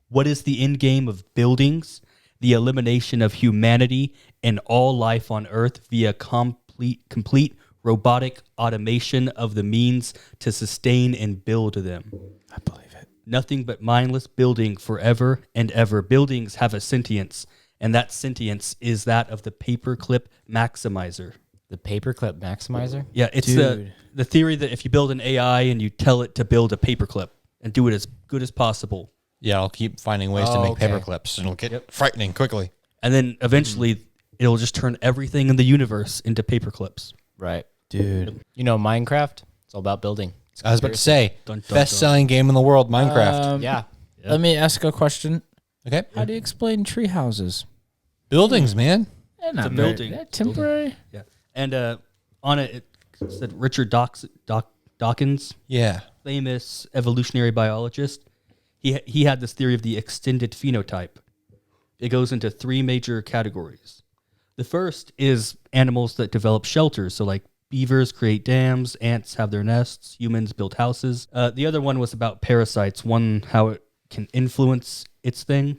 What is the end game of buildings? The elimination of humanity and all life on Earth via complete robotic automation of the means to sustain and build them. I believe it. nothing but mindless building forever and ever. Buildings have a sentience, and that sentience is that of the paperclip maximizer. The paperclip maximizer? Yeah, it's the theory that if you build an AI and you tell it to build a paperclip and do it as good as possible, Yeah, I'll keep finding ways to make okay. paper clips, and it'll get frightening quickly. and then eventually it'll just turn everything in the universe into paperclips. Right. Dude. You know, Minecraft? It's all about building. I was about to say, Dun, dun, best-selling game in the world, Minecraft. Yeah. Let me ask a question. Okay, How do you explain tree houses? buildings, man. It's a building. Temporary. Yeah, and on it said Richard Dawkins, Yeah. famous evolutionary biologist. He had this theory of the extended phenotype. It goes into 3 major categories. The first is animals that develop shelters, so like beavers create dams, ants have their nests, humans build houses. The other one was about parasites, one how it can influence its thing,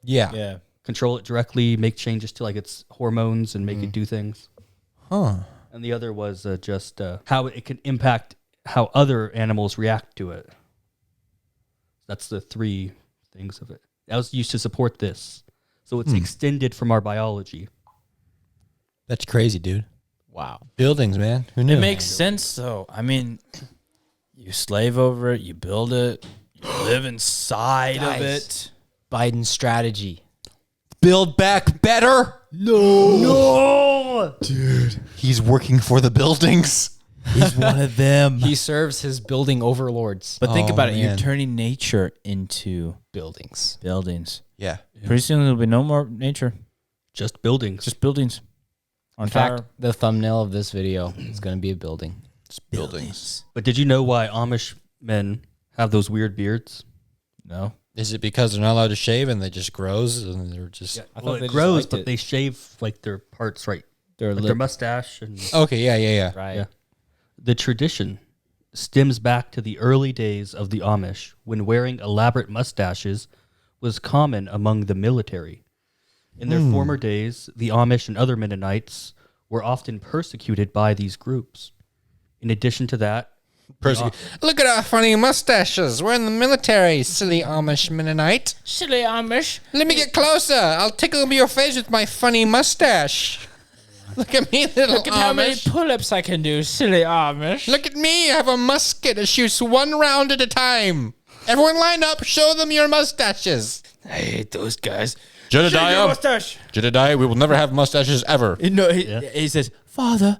Yeah. Yeah. control it directly, make changes to like its hormones and make it do things. Huh. And the other was just how it can impact how other animals react to it. That's the 3 things of it. That was used to support this. So it's extended from our biology. That's crazy, dude. Wow. Buildings, man. Who knew? It makes sense, though. I mean, you slave over it, you build it, you live inside of Guys. it. Biden's strategy. Build back better. No. Dude. He's working for the buildings. He's one of them. He serves his building overlords. But think Oh, about it. You're man. turning nature into Buildings. buildings. Yeah. Pretty soon there'll be no more nature. Just buildings. Just buildings. On In fact, the thumbnail of this video is going to be a building. It's buildings. But did you know why Amish men have those weird beards? No. Is it because they're not allowed to shave and it just grows and they're just... Well, they it just grows, liked but it. they shave like their parts right. Their Like their mustache and Okay, yeah. Right. Yeah. The tradition stems back to the early days of the Amish, when wearing elaborate mustaches was common among the military. In their former days, the Amish and other Mennonites were often persecuted by these groups. In addition to that, Look at our funny mustaches. We're in the military, silly Amish Mennonite. Silly Amish. Let me get closer. I'll tickle your face with my funny mustache. Look at me, little Look at how many Amish. pull-ups I can do, silly Amish. Look at me. I have a musket that shoots 1 round at a time. Everyone line up. Show them your mustaches. I hate those guys. Jedediah. mustache. Jedediah, we will never have mustaches ever. No, he says, Father,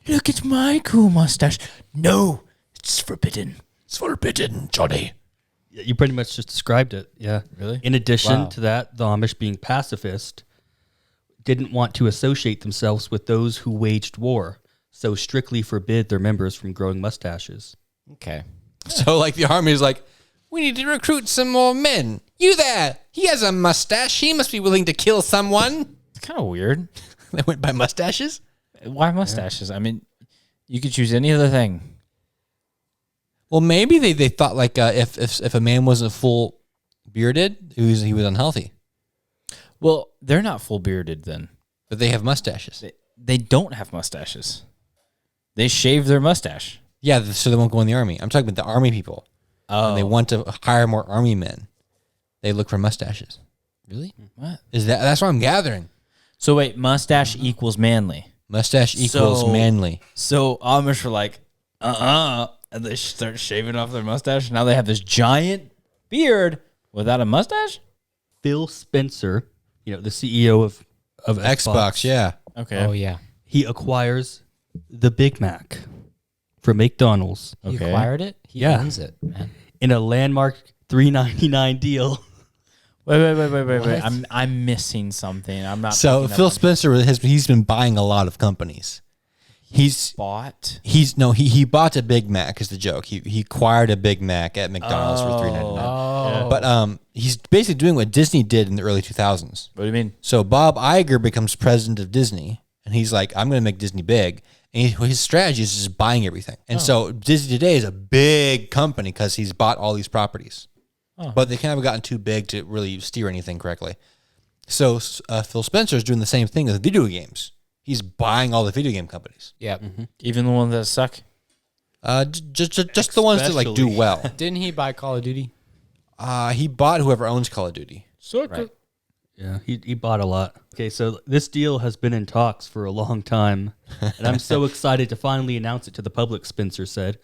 look at my cool mustache. No, it's forbidden. It's forbidden, Johnny. you pretty much just described it. Yeah. Really? In addition Wow. to that, the Amish, being pacifist, didn't want to associate themselves with those who waged war, so strictly forbid their members from growing mustaches. Okay. So, like, the army's like, we need to recruit some more men. You there. He has a mustache. He must be willing to kill someone. It's kind of weird. They went by mustaches? Why mustaches? I mean, you could choose any other thing. Well, maybe they thought, like, if a man wasn't full bearded, he was unhealthy. Well, they're not full bearded then. But they have mustaches. They don't have mustaches. They shave their mustache. Yeah, so they won't go in the army. I'm talking about the army people. Oh, When they want to hire more army men, they look for mustaches. really? What? That's what I'm gathering. So wait, mustache equals manly. Mustache equals manly. So Amish were like, and they start shaving off their mustache. Now they have this giant beard without a mustache. Phil Spencer, the CEO of Xbox, yeah. Okay. Oh, yeah. he acquires the Big Mac from McDonald's He Okay. acquired it? He Yeah. owns it, man. in a landmark $3.99 deal. Wait. I'm missing something. I'm not. So picking up Phil on- Spencer he's been buying a lot of companies. He bought a Big Mac is the joke. He acquired a Big Mac at McDonald's for $3.99. Oh. But he's basically doing what Disney did in the early 2000s. What do you mean? So Bob Iger becomes president of Disney, and he's like, I'm going to make Disney big. And his strategy is just buying everything. And so Disney today is a big company because he's bought all these properties. But they kind of gotten too big to really steer anything correctly. So Phil Spencer is doing the same thing with video games. He's buying all the video game companies. Yeah. Even the ones that suck. Just the ones that like do Especially. well. Didn't he buy Call of Duty? He bought whoever owns Call of Duty. Right. Yeah, he bought a lot. Okay, so this deal has been in talks for a long time, and I'm so excited to finally announce it to the public, Spencer said.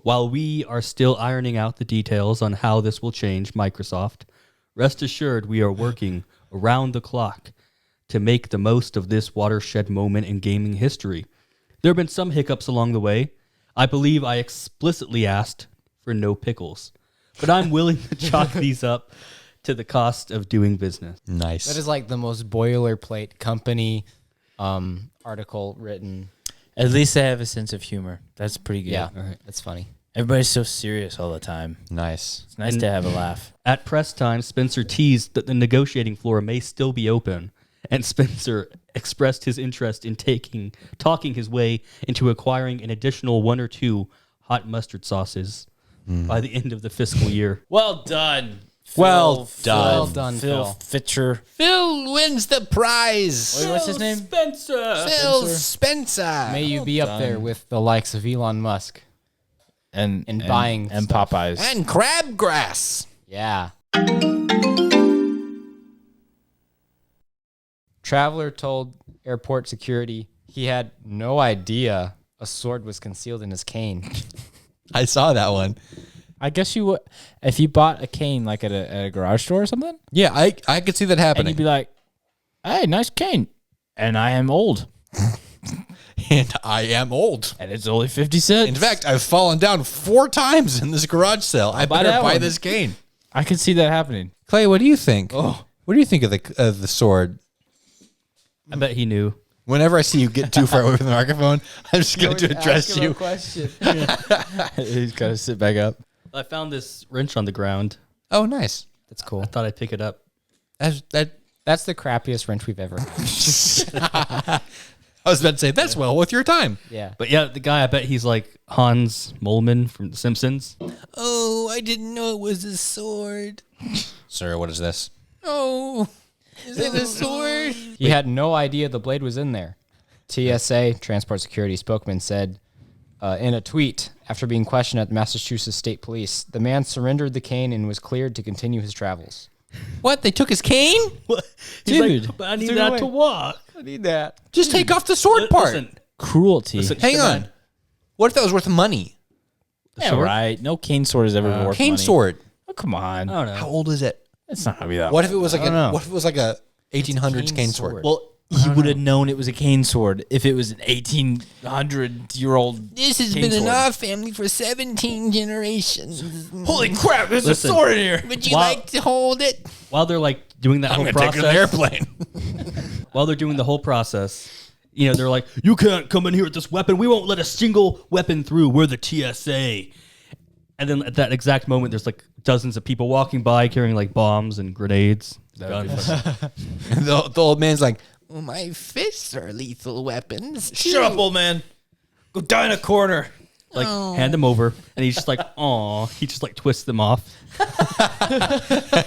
While we are still ironing out the details on how this will change Microsoft, rest assured we are working around the clock to make the most of this watershed moment in gaming history. There have been some hiccups along the way. I believe I explicitly asked for no pickles, but I'm willing to chalk these up to the cost of doing business. Nice. That is like the most boilerplate company article written. At least they have a sense of humor. That's pretty good. Yeah, that's funny. Everybody's so serious all the time. nice. It's nice to have a laugh. At press time, Spencer teased that the negotiating floor may still be open, and Spencer expressed his interest in talking his way into acquiring an additional 1 or 2 hot mustard sauces by the end of the fiscal year. Well done. Well done. Well done, Phil Phil. Fitcher. Phil wins the prize. Wait, what's his name? Spencer! Phil Spencer. May you be up there with the likes of Elon Musk. And buying and stuff. Popeyes. And crabgrass. Yeah. Traveler told airport security he had no idea a sword was concealed in his cane. I saw that one. I guess you would if you bought a cane like at a garage store or something, Yeah, I could see that and happening. you'd be like, "Hey, nice cane," and I am old, And I am old. and it's only 50 cents. In fact, I've fallen down 4 times in this garage sale. I buy better that buy one. this cane. I could see that happening. Clay, what do you think? Oh, what do you think of the sword? I bet he knew. Whenever I see you get too far away from the microphone, I'm just going to address you. Question. He's got to sit back up. I found this wrench on the ground. Oh, nice. That's cool. I thought I'd pick it up. That's the crappiest wrench we've ever. I was about to say that's well worth your time. Yeah. But yeah, the guy, I bet he's like Hans Moleman from The Simpsons. Oh, I didn't know it was a sword. Sir, what is this? Oh, is it a sword? He had no idea the blade was in there. TSA, Transport Security spokesman, said in a tweet after being questioned at the Massachusetts State Police, the man surrendered the cane and was cleared to continue his travels. What? They took his cane? He's Dude. like, but I need Dude, that wait. to walk. I need that. Just take off the sword part. Listen, Cruelty. listen, Hang come on. What if that was worth money? Yeah, sword? right. No cane sword is ever worth Cane money. sword. Oh, come on. I don't know. How old is it? It's not gonna be that. What if it was like don't know. what if it was like a 1800s cane cane sword? sword. Well, he would have known it was a cane sword if it was an 1800-year-old. This has cane been in sword. our family for 17 generations. Holy crap! There's Listen. a sword in here. Would you Wow. like to hold it? While they're like doing that whole process, airplane. while they're doing the whole process, you know, they're like, you can't come in here with this weapon. We won't let a single weapon through. We're the TSA. And then at that exact moment, there's like dozens of people walking by carrying like bombs and grenades. Guns. the old man's like, well, my fists are lethal weapons. Shut up, old man. Go die in a corner. Like hand them over, and he's just like, "Aw!" He just like twists them off. The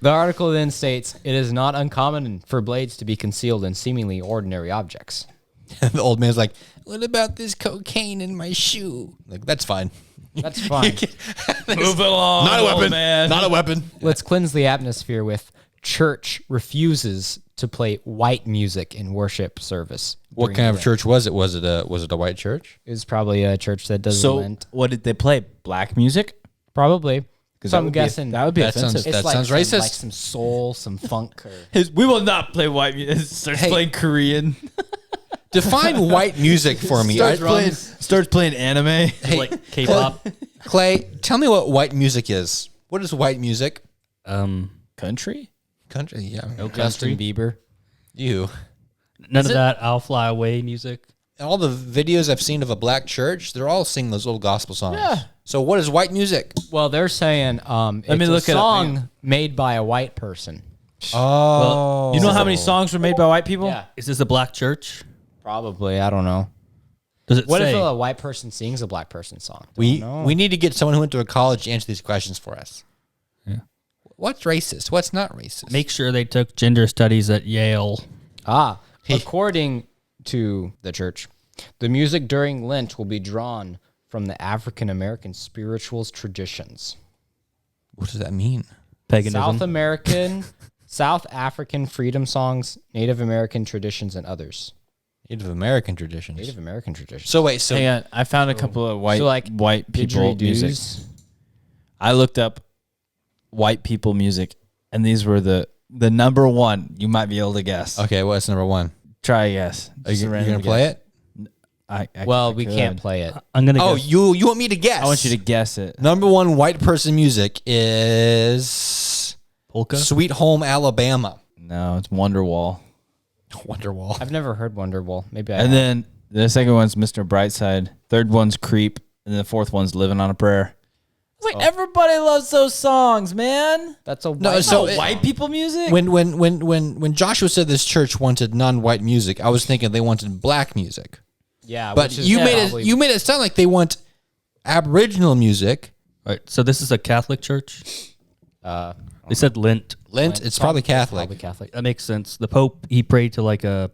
article then states, it is not uncommon for blades to be concealed in seemingly ordinary objects. The old man's like, what about this cocaine in my shoe? Like, that's fine. That's fine. Move along, Not a weapon. old man. Not a weapon. Let's cleanse the atmosphere with church refuses to play white music in worship service. What during kind of Lent. church was it? Was it a white church? It was probably a church that does So, Lent. what did they play? Black music? Probably. So that I'm would be- guessing that would be That sounds- offensive. it's that like sounds some, racist. like some soul, some funk. Or, We will not play white music. Starts Hey. playing Korean. Define white music for me. Starts playing anime. Hey, Like K-pop. Clay, tell me what white music is. What is white music? Country? Country, yeah. No Justin country. Bieber. You. None of that "I'll Fly Away" music. All the videos I've seen of a black church, they're all singing those little gospel songs. Yeah. So what is white music? Well, they're saying it's me look a it up. song made by a white person. Oh. You know how many songs were made by white people? Yeah, Is this a black church? probably. I don't know. Does it What say? if a white person sings a black person song? We need to get someone who went to a college to answer these questions for us. Yeah. What's racist? What's not racist? Make sure they took gender studies at Yale. According to the church, the music during Lent will be drawn from the African American spirituals traditions. What does that mean? Paganism. South African freedom songs, Native American traditions, and others. Native American traditions. Native American traditions. So wait, so Hang on, I found a couple of white people didgeridoos. music. I looked up white people music, and these were the number one. You might be able to guess. okay, what's number one? Try a guess. Are you gonna play it? We can't play it. I'm gonna. Oh, guess. you want me to guess? I want you to guess it. Number one white person music is Polka. Sweet Home Alabama. No, it's Wonderwall. Wonderwall. I've never heard Wonderwall. Maybe I And have. then the second one's Mr. Brightside. Third one's Creep. And then the fourth one's Living on a Prayer. It's like everybody loves those songs, man. That's a white No, so it- White people music? When Joshua said this church wanted non-white music, I was thinking they wanted black music. yeah, But which is you probably- made it sound like they want Aboriginal music. All right, so this is a Catholic church. They said Lent. Lent, it's probably Catholic. Probably Catholic. That makes sense. The Pope, he prayed to like an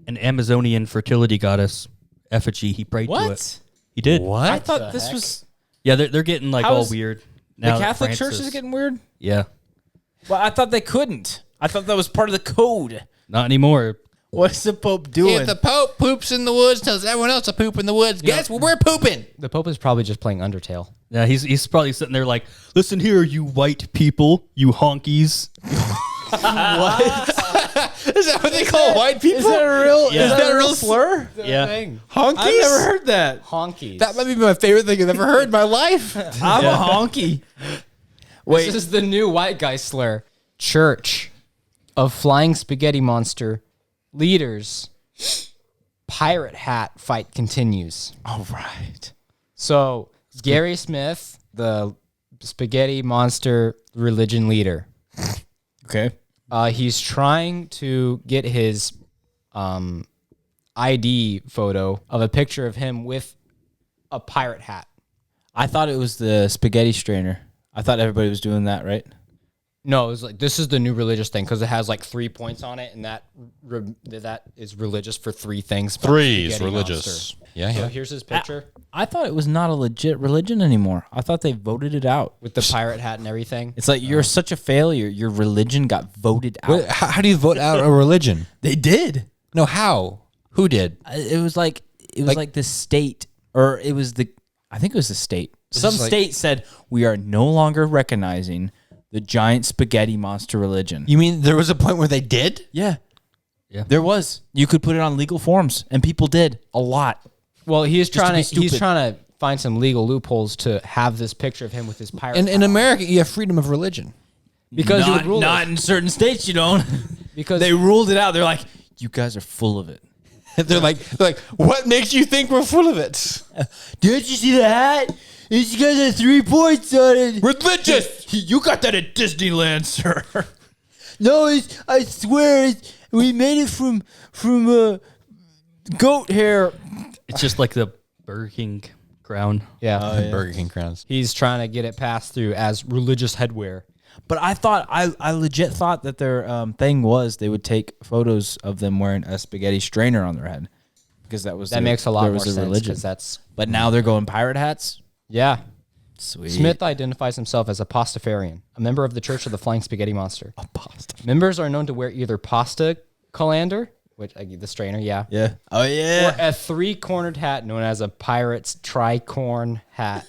Amazonian fertility goddess effigy. He prayed to it. What? He did. What? I thought this heck? was... Yeah, they're getting like How all is weird. The Now Catholic Church Francis- is getting weird? Yeah, Well, I thought they couldn't. I thought that was part of the code. not anymore. What's the Pope doing? If the Pope poops in the woods, tells everyone else to poop in the woods, guess what we're pooping? The Pope is probably just playing Undertale. Yeah, he's probably sitting there like, listen here, you white people, you honkies. Is that what they call white people? Is that a real, Yeah. is that a real slur? Yeah. honkies? I've never heard that. Honkies. That might be my favorite thing I've ever heard in my life. I'm a honky. Wait, This is the new white guy slur. Church of Flying Spaghetti Monster leaders. Pirate hat fight continues. all right. So Gary Smith, the Spaghetti Monster religion leader, Okay. he's trying to get his ID photo of a picture of him with a pirate hat. I thought it was the spaghetti strainer. I thought everybody was doing that, right? No, it was like this is the new religious thing because it has like 3 points on it, and that is religious for 3 things. about Three is Spaghetti religious. Monster. Yeah, So yeah. here's his picture I thought it was not a legit religion anymore. I thought they voted it out. with the pirate hat and everything. It's like you're such a failure. Your religion got voted out. Wait, how do you vote out a religion? They did. No, how? Who did? It was like the state, or it was the. I think it was the state. Some is like- state said we are no longer recognizing the giant spaghetti monster religion. You mean there was a point where they did? Yeah. Yeah. There was. You could put it on legal forms, and people did a lot. Well, he's to trying be to he's stupid. trying to find some legal loopholes to have this picture of him with his pirate. In hat America, you have freedom of religion. because you would not, rule not it. in certain states, you don't. Because They ruled it out. They're like, you guys are full of it. They're like, what makes you think we're full of it? Did you see the hat? It's got 3 points on it. Religious. You got that at Disneyland, sir. No, I swear we made it from goat hair. It's just like the Burger King crown. yeah, Burger King crowns. he's trying to get it passed through as religious headwear. But I legit thought that their thing was they would take photos of them wearing a spaghetti strainer on their head because that was That makes a lot there more was their sense religion. because that's But now they're going pirate hats. yeah. Sweet. Smith identifies himself as a pastafarian, a member of the Church of the Flying Spaghetti Monster. Members are known to wear either pasta colander, which the strainer, yeah, Yeah. Oh or yeah. a 3-cornered hat known as a pirate's tricorn hat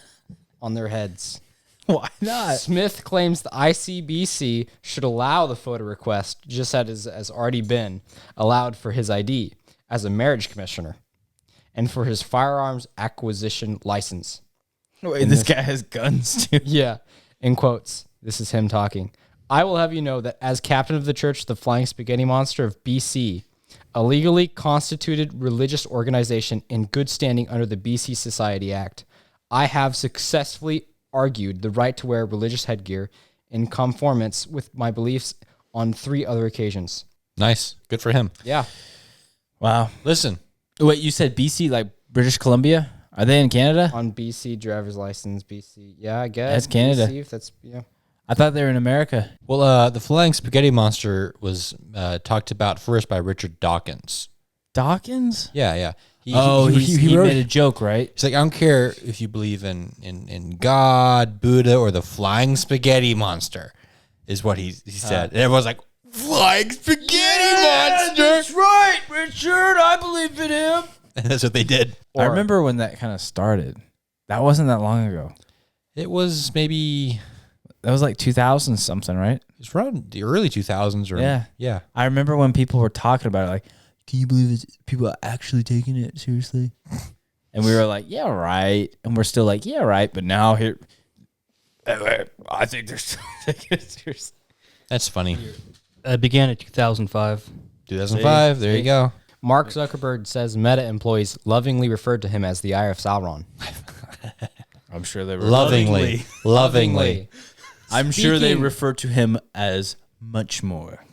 on their heads. Why not? Smith claims the ICBC should allow the photo request, just as has already been allowed for his ID as a marriage commissioner and for his firearms acquisition license. Wait, this guy has guns too. Yeah, in quotes. This is him talking. I will have you know that as captain of the Church, the Flying Spaghetti Monster of BC, a legally constituted religious organization in good standing under the BC Society Act, I have successfully argued the right to wear religious headgear in conformance with my beliefs on 3 other occasions. Nice. Good for him. Yeah. Wow. Listen, Wait, you said BC like British Columbia? Are they in Canada? On BC driver's license, BC. Yeah, I guess. That's Canada. BC, if that's, yeah. I thought they were in America. well, the Flying Spaghetti Monster was talked about first by Richard Dawkins. Dawkins? Yeah, yeah. He He wrote- made a joke, right? He's like, I don't care if you believe in God, Buddha, or the Flying Spaghetti Monster. is what he said. And everyone's like, flying spaghetti monster. That's right, Richard. I believe in him. And that's what they did. I remember when that kind of started. That wasn't that long ago. It was maybe... That was like 2000 something, right? It's around the early 2000s. Or, yeah. I remember when people were talking about it, like, can you believe people are actually taking it seriously? And we were like, yeah, right. And we're still like, yeah, right. But now here, I think they're still taking it seriously. That's funny. It began in 2005. 2005. There you go. Mark Zuckerberg says Meta employees lovingly referred to him as the Eye of Sauron. I'm sure they were Lovingly. I'm sure they Speaking- refer to him as much more.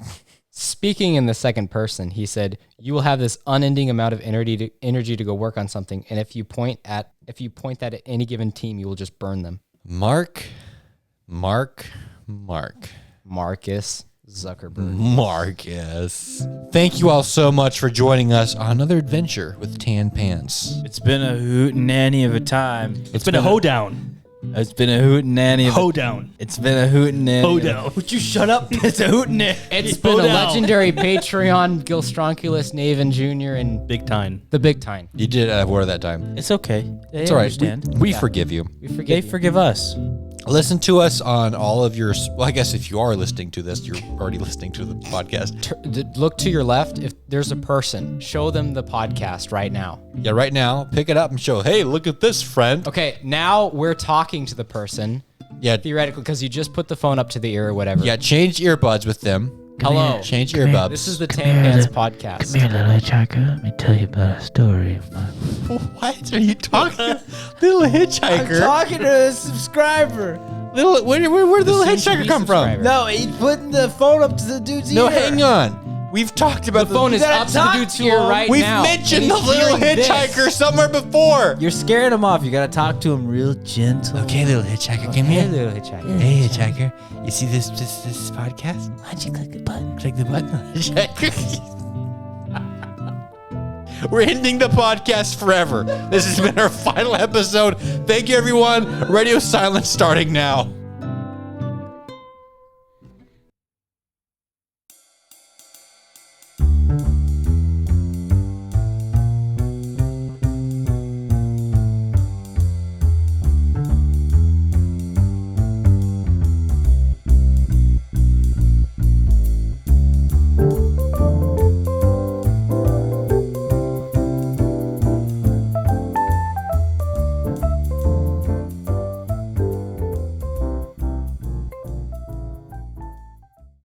Speaking in the second person, he said, "You will have this unending amount of energy to go work on something, and if you point that at any given team, you will just burn them." Marcus Zuckerberg. Marcus. Thank you all so much for joining us on another adventure with Tan Pants. It's been a hootenanny of a time. It's been a hoedown. It's been a hootenanny of Hoedown. It's been a hootenanny. Hoedown. Would you shut up? It's a hootenanny. It's been a legendary Patreon, Gilstronkulous, Navan Jr., and Big time. the Bigtine. You did have word that time. It's okay. It's all right. We forgive you. We They forgive you. forgive us. Listen to us on all of your... Well, I guess if you are listening to this, you're already listening to the podcast. Look to your left. If there's a person, show them the podcast right now. Yeah, right now, pick it up and show, hey, look at this, friend. Okay, now we're talking to the person, Yeah, theoretically, because you just put the phone up to the ear or whatever. yeah, change earbuds with them. Hello. Change earbuds. This is the Tan Pants podcast. Come here, little hitchhiker. Let me tell you about a story. What are you talking? Little hitchhiker. Talking to a subscriber. Where did the little soon-to-be hitchhiker come from? subscriber. No, he's putting the phone up to the dude's No, ear. hang on. We've talked about The phone is gotta up to the talk dude's to ear him. right We've now. mentioned and the he's little hearing this. hitchhiker somewhere before. You're scaring him off. You gotta talk to him real gentle. Okay, little hitchhiker, come here. little hitchhiker. Hey, hitchhiker. You see this podcast? Why don't you click the button? Click the button, hitchhiker. We're ending the podcast forever. This has been our final episode. Thank you, everyone. Radio silence starting now.